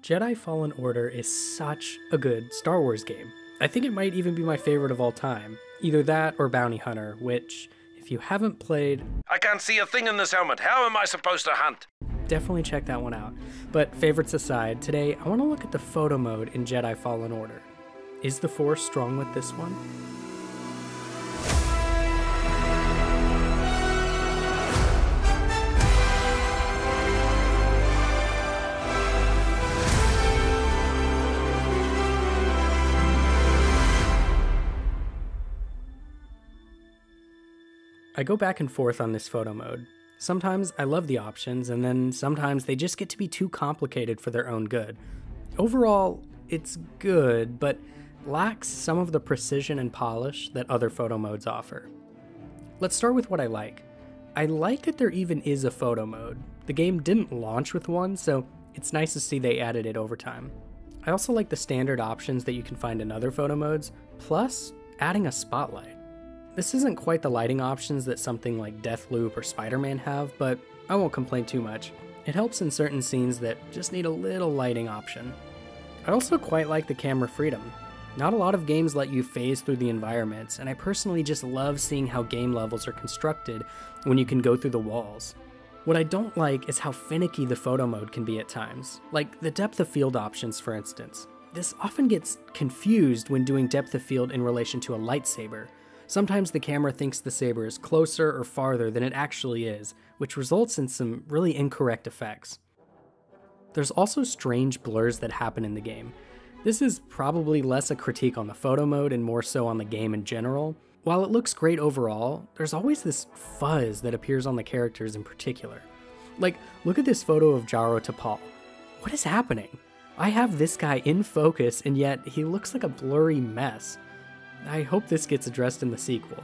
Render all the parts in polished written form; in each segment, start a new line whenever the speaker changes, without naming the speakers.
Jedi Fallen Order is such a good Star Wars game. I think it might even be my favorite of all time. Either that or Bounty Hunter, which, if you haven't played...
I can't see a thing in this helmet. How am I supposed to hunt?
Definitely check that one out. But favorites aside, today I want to look at the photo mode in Jedi Fallen Order. Is the Force strong with this one? I go back and forth on this photo mode. Sometimes I love the options, and then sometimes they just get to be too complicated for their own good. Overall, it's good, but lacks some of the precision and polish that other photo modes offer. Let's start with what I like. I like that there even is a photo mode. The game didn't launch with one, so it's nice to see they added it over time. I also like the standard options that you can find in other photo modes, plus adding a spotlight. This isn't quite the lighting options that something like Deathloop or Spider-Man have, but I won't complain too much. It helps in certain scenes that just need a little lighting option. I also quite like the camera freedom. Not a lot of games let you phase through the environments, and I personally just love seeing how game levels are constructed when you can go through the walls. What I don't like is how finicky the photo mode can be at times, like the depth of field options, for instance. This often gets confused when doing depth of field in relation to a lightsaber. Sometimes the camera thinks the saber is closer or farther than it actually is, which results in some really incorrect effects. There's also strange blurs that happen in the game. This is probably less a critique on the photo mode and more so on the game in general. While it looks great overall, there's always this fuzz that appears on the characters in particular. Like, look at this photo of Jaro Tapal. What is happening? I have this guy in focus and yet he looks like a blurry mess. I hope this gets addressed in the sequel.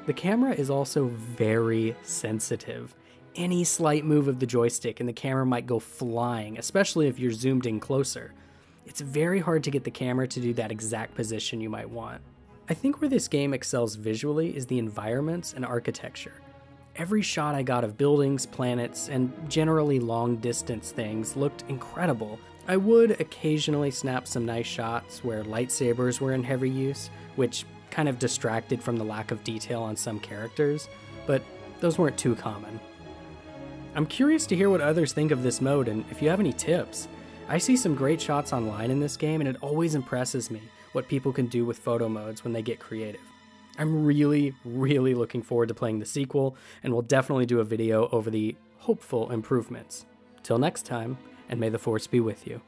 The camera is also very sensitive. Any slight move of the joystick and the camera might go flying, especially if you're zoomed in closer. It's very hard to get the camera to do that exact position you might want. I think where this game excels visually is the environments and architecture. Every shot I got of buildings, planets, and generally long-distance things looked incredible. I would occasionally snap some nice shots where lightsabers were in heavy use, which kind of distracted from the lack of detail on some characters, but those weren't too common. I'm curious to hear what others think of this mode and if you have any tips. I see some great shots online in this game and it always impresses me what people can do with photo modes when they get creative. I'm really looking forward to playing the sequel, and we'll definitely do a video over the hopeful improvements. Till next time, and may the Force be with you.